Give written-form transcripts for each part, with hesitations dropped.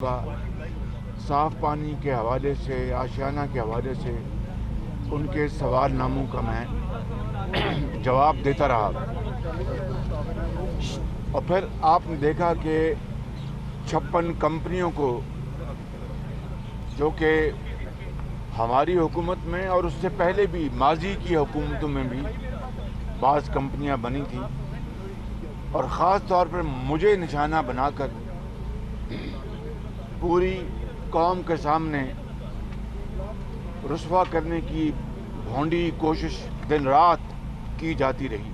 صاف پانی کے حوالے سے آشیانہ کے حوالے سے ان کے سوال ناموں کا میں جواب دیتا رہا، اور پھر آپ نے دیکھا کہ 56 کمپنیوں کو، جو کہ ہماری حکومت میں اور اس سے پہلے بھی ماضی کی حکومتوں میں بھی بعض کمپنیاں بنی تھیں، اور خاص طور پر مجھے نشانہ بنا کر پوری قوم کے سامنے رسوا کرنے کی بھونڈی کوشش دن رات کی جاتی رہی،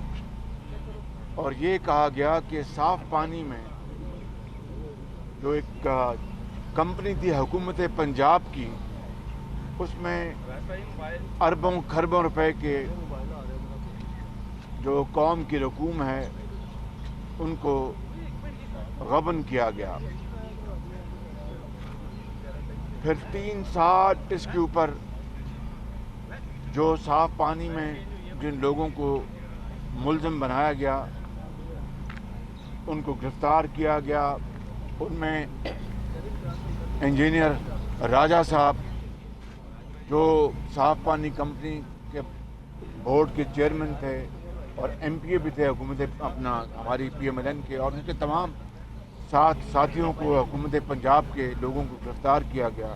اور یہ کہا گیا کہ صاف پانی میں جو ایک کمپنی تھی حکومت پنجاب کی، اس میں اربوں کھربوں روپے کے جو قوم کی رقوم ہے ان کو غبن کیا گیا۔ پھر 3 سال اس کے اوپر جو صاف پانی میں جن لوگوں کو ملزم بنایا گیا ان کو گرفتار کیا گیا، ان میں انجینئر راجہ صاحب جو صاف پانی کمپنی کے بورڈ کے چیئرمین تھے اور ایم پی اے بھی تھے حکومت ہماری پی ایم ایل این کے، اور ان کے تمام ساتھیوں کو حکومت پنجاب کے لوگوں کو گرفتار کیا گیا،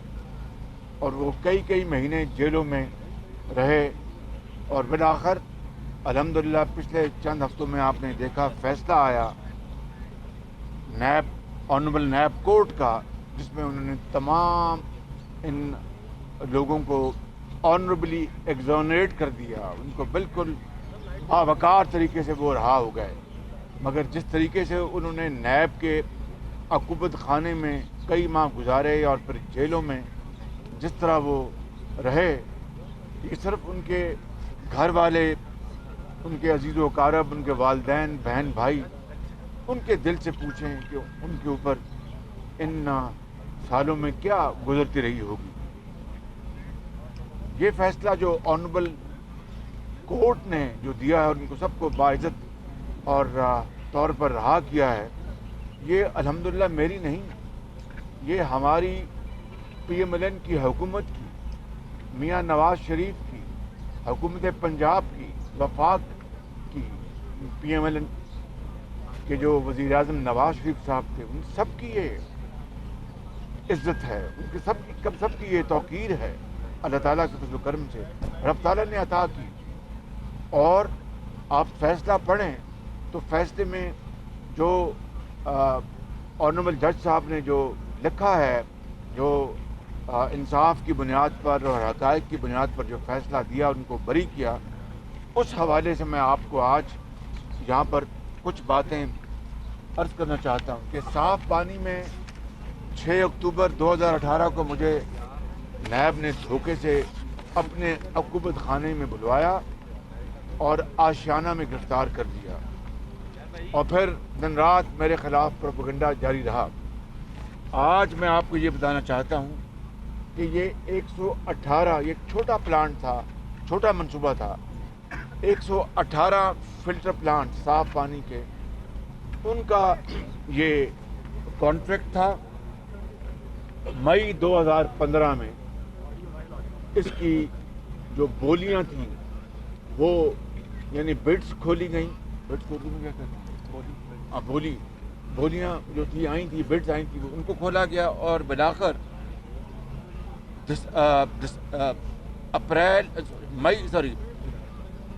اور وہ کئی مہینے جیلوں میں رہے، اور بالآخر الحمدللہ پچھلے چند ہفتوں میں آپ نے دیکھا فیصلہ آیا آنریبل نیب کورٹ کا، جس میں انہوں نے تمام ان لوگوں کو آنریبلی ایگزونریٹ کر دیا، ان کو بالکل باوقار طریقے سے وہ رہا ہو گئے۔ مگر جس طریقے سے انہوں نے نیب کے عقوبت خانے میں کئی ماہ گزارے اور پھر جیلوں میں جس طرح وہ رہے، یہ صرف ان کے گھر والے، ان کے عزیز و اقارب، ان کے والدین، بہن بھائی، ان کے دل سے پوچھیں کہ ان کے اوپر ان سالوں میں کیا گزرتی رہی ہوگی۔ یہ فیصلہ جو آنریبل کورٹ نے جو دیا ہے اور ان کو سب کو باعزت اور طور پر رہا کیا ہے، یہ الحمدللہ میری نہیں، یہ ہماری پی ایم ایل این کی حکومت کی، میاں نواز شریف کی، حکومت پنجاب کی، وفاق کی، پی ایم ایل این کے جو وزیر اعظم نواز شریف صاحب تھے، ان سب کی یہ عزت ہے، ان کے سب کی یہ توقیر ہے، اللہ تعالیٰ کے فضل و کرم سے رب تعالیٰ نے عطا کی۔ اور آپ فیصلہ پڑھیں تو فیصلے میں جو آنریبل جج صاحب نے جو لکھا ہے، جو انصاف کی بنیاد پر اور حقائق کی بنیاد پر جو فیصلہ دیا، ان کو بری کیا، اس حوالے سے میں آپ کو آج یہاں پر کچھ باتیں عرض کرنا چاہتا ہوں کہ صاف پانی میں 6 اکتوبر 2018 کو مجھے نیب نے دھوکے سے اپنے عقوبت خانے میں بلوایا اور آشیانہ میں گرفتار کر دیا، اور پھر دن رات میرے خلاف پروپیگنڈا جاری رہا۔ آج میں آپ کو یہ بتانا چاہتا ہوں کہ یہ 118 یہ چھوٹا پلانٹ تھا، چھوٹا منصوبہ تھا، 118 فلٹر پلانٹ صاف پانی کے، ان کا یہ کانٹریکٹ تھا۔ مئی 2015 میں اس کی جو بولیاں تھیں وہ یعنی بڈس کھولی گئیں، بڈس کو اردو میں کیا کہتے ہیں، بولیاں جو تھی آئی تھی، بڈس آئی تھی، ان کو کھولا گیا، اور بالآخر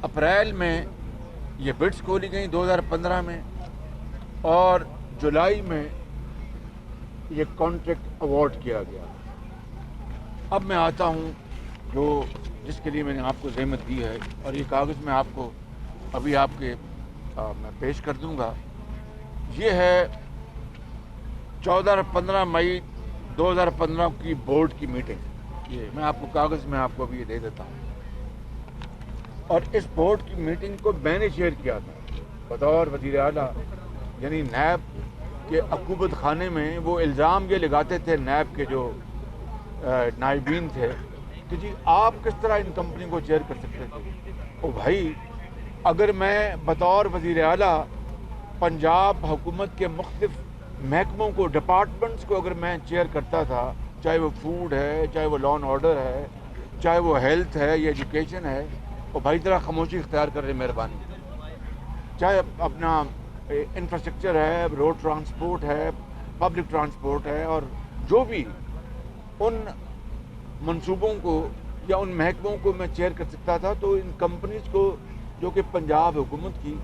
اپریل میں یہ بڈس کھولی گئیں 2015 میں، اور جولائی میں یہ کانٹریکٹ ایوارڈ کیا گیا۔ اب میں آتا ہوں جس کے لیے میں نے آپ کو زحمت دی ہے، اور یہ کاغذ میں آپ کو ابھی میں پیش کر دوں گا۔ یہ ہے 14 اور 15 مئی 2015 کی بورڈ کی میٹنگ، یہ میں آپ کو کاغذ میں آپ کو ابھی یہ دے دیتا ہوں، اور اس بورڈ کی میٹنگ کو میں نے چیئر کیا تھا بطور وزیر اعلیٰ، یعنی نیب کے عقوبت خانے میں وہ الزام یہ لگاتے تھے نیب کے جو نائبین تھے کہ جی آپ کس طرح ان کمپنی کو چیئر کر سکتے تھے۔ او بھائی، اگر میں بطور وزیر اعلیٰ پنجاب حکومت کے مختلف محکموں کو, ڈپارٹمنٹس کو اگر میں چیئر کرتا تھا, چاہے وہ فوڈ ہے, چاہے وہ لا اینڈ آرڈر ہے, چاہے وہ ہیلتھ ہے یا ایجوکیشن ہے, اور بھائی طرح خاموشی اختیار کر رہے مہربانی, چاہے اپنا انفراسٹرکچر ہے, روڈ ٹرانسپورٹ ہے, پبلک ٹرانسپورٹ ہے, اور جو بھی ان منصوبوں کو یا ان محکموں کو میں چیئر کر سکتا تھا, تو ان کمپنیز کو جو کہ پنجاب حکومت کی,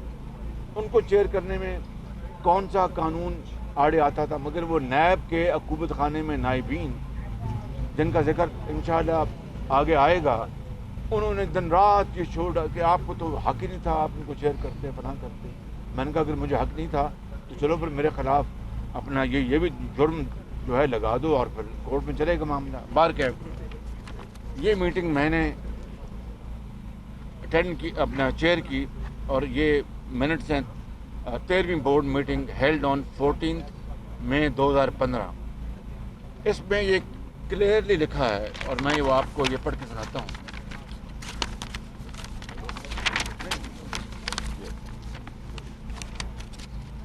ان کو چیئر کرنے میں کون سا قانون آڑے آتا تھا. مگر وہ نیب کے عقوبت خانے میں نائبین, جن کا ذکر انشاءاللہ آگے آئے گا, انہوں نے دن رات یہ چھوڑا کہ آپ کو تو حق ہی نہیں تھا, آپ ان کو چیئر کرتے فلاں کرتے. میں نے کہا اگر مجھے حق نہیں تھا تو چلو پھر میرے خلاف اپنا یہ بھی جرم جو ہے لگا دو, اور پھر کورٹ میں چلے گا معاملہ. بار کیا یہ میٹنگ میں نے اٹینڈ کی, اپنا چیئر کی, اور یہ منٹس ہیں 13ویں بورڈ میٹنگ ہیلڈ آن 14 مئی 2015. اس میں یہ کلیئرلی لکھا ہے, اور میں وہ آپ کو یہ پڑھ کے سناتا ہوں.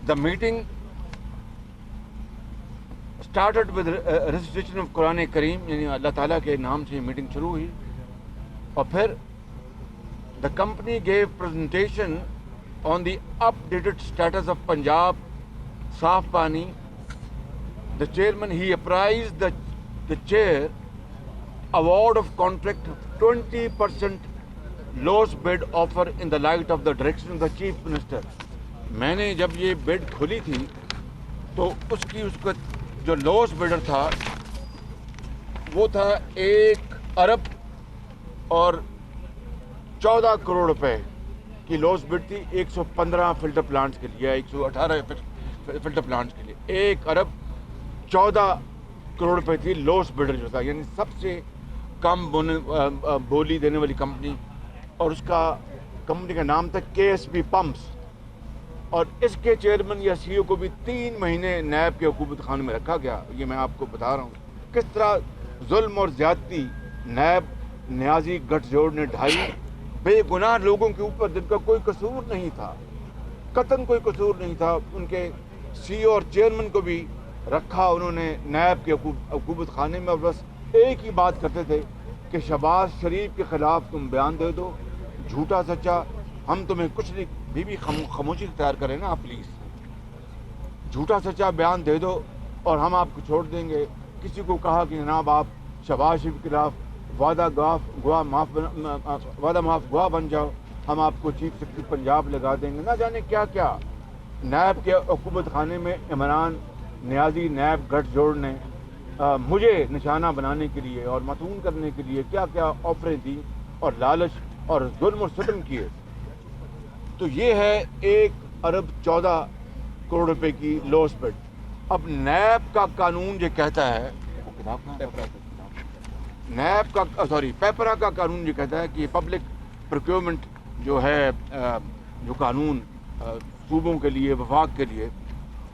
The meeting started with recitation of قرآن کریم, یعنی اللہ تعالیٰ کے نام سے یہ میٹنگ شروع ہوئی, اور پھر the company gave presentation on the updated status of Punjab Saaf Pani. The chairman, he apprised the chair award of contract 20% lowest bid offer in the light of the direction of the chief minister. میں نے جب یہ بڈ کھلی تھی تو اس کا جو loss بڈر تھا وہ تھا 1 ارب اور 14 کروڑ روپے کی لوس بڈ تھی 115 فلٹر پلانٹس کے لیے, 118 فلٹر پلانٹس کے لیے. 1 ارب 14 کروڑ روپے تھی لوس بڈر جو تھا, یعنی سب سے کم بولی دینے والی کمپنی, اور اس کا کمپنی کا نام تھا KSP پمپس. اور اس کے چیئرمین یا سی او کو بھی 3 مہینے نیب کے حکومت خانے میں رکھا گیا. یہ میں آپ کو بتا رہا ہوں کس طرح ظلم اور زیادتی نیب نیازی گٹھ جوڑ نے ڈھائی بے گناہ لوگوں کے اوپر, جن کا کوئی قصور نہیں تھا, قطعاً کوئی قصور نہیں تھا. ان کے سی او اور چیئرمین کو بھی رکھا انہوں نے نیب کے حکومت خانے میں, اور بس ایک ہی بات کرتے تھے کہ شہباز شریف کے خلاف تم بیان دے دو, جھوٹا سچا ہم تمہیں کچھ نہیں, بھی خاموشی اختیار کریں نا آپ پلیز, جھوٹا سچا بیان دے دو اور ہم آپ کو چھوڑ دیں گے. کسی کو کہا کہ جناب آپ شہباز شریف کے خلاف وعدہ معاف گواہ بن جاؤ, ہم آپ کو چیف سیکرٹری پنجاب لگا دیں گے, نہ جانے کیا کیا. نیب کے حکومت خانے میں عمران نیازی نیب گٹھ جوڑ نے مجھے نشانہ بنانے کے لیے اور متون کرنے کے لیے کیا کیا آفریں دیں اور لالچ اور ظلم و ستم کیے. تو یہ ہے 1 ارب 14 کروڑ روپے کی لوس بڈ. اب نیب کا قانون یہ کہتا ہے, نیب کا پیپرا کا قانون یہ کہتا ہے کہ پبلک پروکیورمنٹ جو ہے, جو قانون صوبوں کے لیے, وفاق کے لیے,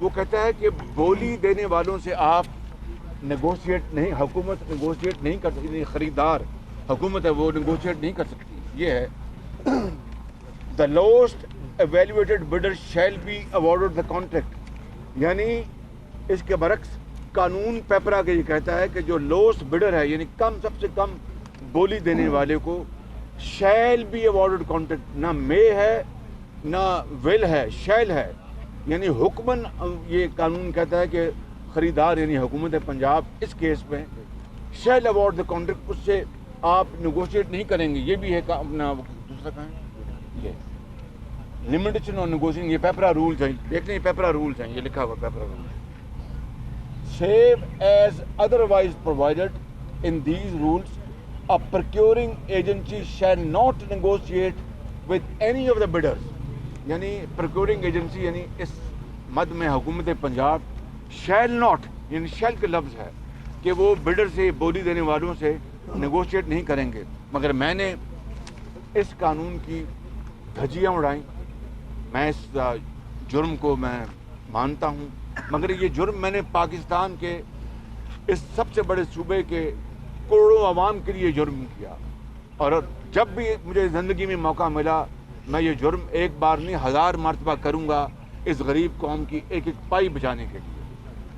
وہ کہتا ہے کہ بولی دینے والوں سے آپ نیگوشیٹ نہیں, حکومت نیگوشیٹ نہیں کر سکتی, خریدار حکومت ہے وہ نیگوشیٹ نہیں کر سکتی. یہ ہے the lowest evaluated bidder shall be awarded the contract. یعنی اس کے برعکس قانون پیپرا کے یہ کہتا ہے کہ جو lowest bidder ہے, یعنی سب سے کم بولی دینے والے کو shall be awarded contract. نہ may ہے نہ will ہے, shall ہے. یعنی حکمن یہ قانون کہتا ہے کہ خریدار یعنی حکومت پنجاب اس کیس میں shall award the contract, اس سے آپ نیگوشیٹ نہیں کریں گے. یہ بھی ہے اپنا دوسرا کہاں ہے, یہ لمیٹیشن اور نیگوشیشن, یہ پیپرا رولز ہیں, دیکھ لیں پیپرا رولز ہیں, یہ لکھا ہوا PPRA rules. save as otherwise provided in these rules, a procuring agency shall not negotiate with any of the bidders. یعنی procuring agency یعنی اس مد میں حکومت پنجاب shall not, یعنی shall کا لفظ ہے کہ وہ بڈر سے, بولی دینے والوں سے نیگوشیٹ نہیں کریں گے. مگر میں نے اس قانون کی دھجیاں اڑائیں. میں اس جرم کو میں مانتا ہوں, مگر یہ جرم میں نے پاکستان کے اس سب سے بڑے صوبے کے کروڑوں عوام کے لیے جرم کیا. اور جب بھی مجھے زندگی میں موقع ملا میں یہ جرم ایک بار نہیں 1000 مرتبہ کروں گا اس غریب قوم کی ایک ایک پائی بچانے کے لیے.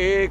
1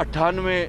98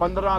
15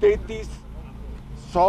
3300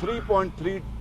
3.3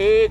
1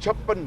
56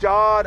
4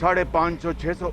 550-600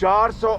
400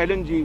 LNG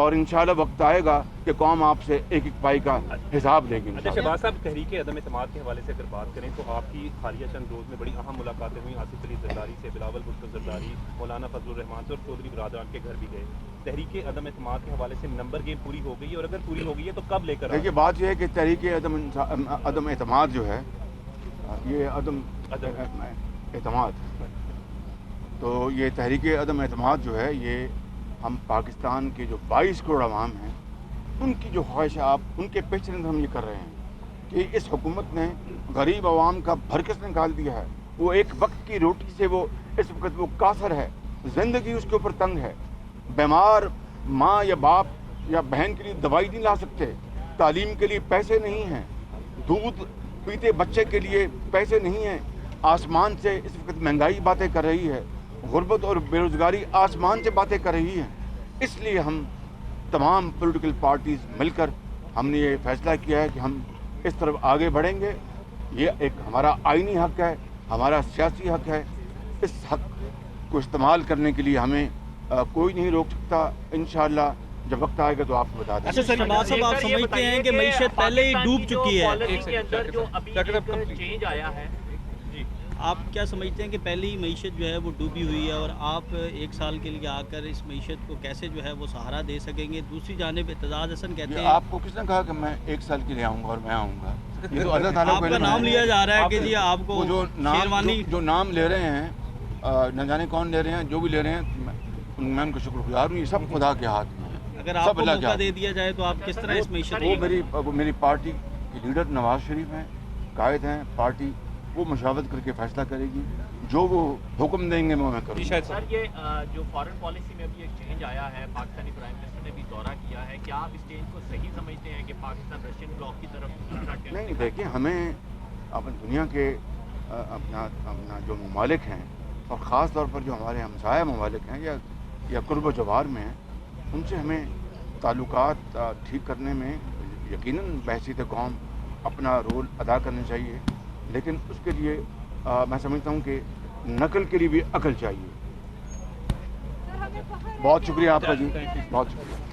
اور انشاءاللہ وقت آئے گا کہ قوم آپ سے ایک ایک پائی کا حساب لے گی انشاءاللہ۔ شہباز صاحب، تحریک عدم اعتماد کے حوالے سے اگر بات کریں تو آپ کی حالیہ چند روز میں بڑی اہم ملاقاتیں ہوئیں، آصف علی زرداری سے، بلاول بھٹو زرداری، مولانا فضل الرحمان سے، اور چودھری برادران کے گھر بھی گئے۔ تحریک عدم اعتماد کے حوالے سے نمبر گیم پوری ہو گئی ہے، اور اگر پوری ہو گئی ہے تو کب لے کر دیکھیے بات یہ ہے کہ تحریک عدم اعتماد جو ہے یہ عدم اعتماد، تو یہ تحریک عدم اعتماد جو ہے یہ ہم پاکستان کے جو 22 کروڑ عوام ہیں ان کی جو خواہش ہے، آپ ان کے پیچھے ہم یہ کر رہے ہیں کہ اس حکومت نے غریب عوام کا بھرکس نکال دیا ہے۔ وہ ایک وقت کی روٹی سے وہ اس وقت وہ قاصر ہے، زندگی اس کے اوپر تنگ ہے، بیمار ماں یا باپ یا بہن کے لیے دوائی نہیں لا سکتے، تعلیم کے لیے پیسے نہیں ہیں، دودھ پیتے بچے کے لیے پیسے نہیں ہیں، آسمان سے اس وقت مہنگائی باتیں کر رہی ہے، غربت اور بے روزگاری آسمان سے باتیں کر رہی ہیں۔ اس لیے ہم تمام پولیٹیکل پارٹیز مل کر ہم نے یہ فیصلہ کیا ہے کہ ہم اس طرف آگے بڑھیں گے۔ یہ ایک ہمارا آئینی حق ہے، ہمارا سیاسی حق ہے، اس حق کو استعمال کرنے کے لیے ہمیں کوئی نہیں روک سکتا۔ انشاءاللہ جب وقت آئے گا تو آپ کو بتا دیں گے۔ اچھا سر، شہباز صاحب آپ سمجھتے ہیں کہ معیشت پہلے ہی ڈوب چکی ہے؟ چینج آیا ہے، آپ کیا سمجھتے ہیں کہ پہلے ہی معیشت جو ہے وہ ڈوبی ہوئی ہے، اور آپ ایک سال کے لیے آ کر اس معیشت کو کیسے جو ہے وہ سہارا دے سکیں گے؟ دوسری جانب اعتزاز حسن کہتے ہیں، آپ کو کس نے کہا کہ میں ایک سال کے لیے آؤں گا اور میں آؤں گا؟ یہ تو اللہ تعالیٰ آپ کا نام لیا جا رہا ہے کہ جی آپ کو شیروانی جو نام لے رہے ہیں، نہ جانے کون لے رہے ہیں، جو بھی لے رہے ہیں میں ان کا شکر گزار ہوں۔ یہ سب خدا کے ہاتھ میں ہے۔ اگر آپ کو موقع دے دیا جائے تو آپ کس طرح اس معیشت وہ میری پارٹی کے لیڈر نواز شریف ہیں، قائد ہیں پارٹی، وہ مشاورت کر کے فیصلہ کرے گی، جو وہ حکم دیں گے میں کروں گا۔ سر یہ جو فارن پالیسی میں بھی ایک چینج آیا ہے، پاکستانی پرائم منسٹر نے بھی دورہ کیا ہے، کیا آپ اس چینج کو صحیح سمجھتے ہیں کہ پاکستان رشین بلاک کی طرف؟ نہیں دیکھیں، ہمیں اپنی دنیا کے اپنا جو ممالک ہیں، اور خاص طور پر جو ہمارے ہمسایہ ممالک ہیں یا قرب و جوار میں ہیں، ان سے ہمیں تعلقات ٹھیک کرنے میں یقیناً بحیثیت قوم اپنا رول ادا کرنا چاہیے، لیکن اس کے لیے میں سمجھتا ہوں کہ نقل کے لیے بھی عقل چاہیے۔ بہت شکریہ آپ کا جی، بہت شکریہ۔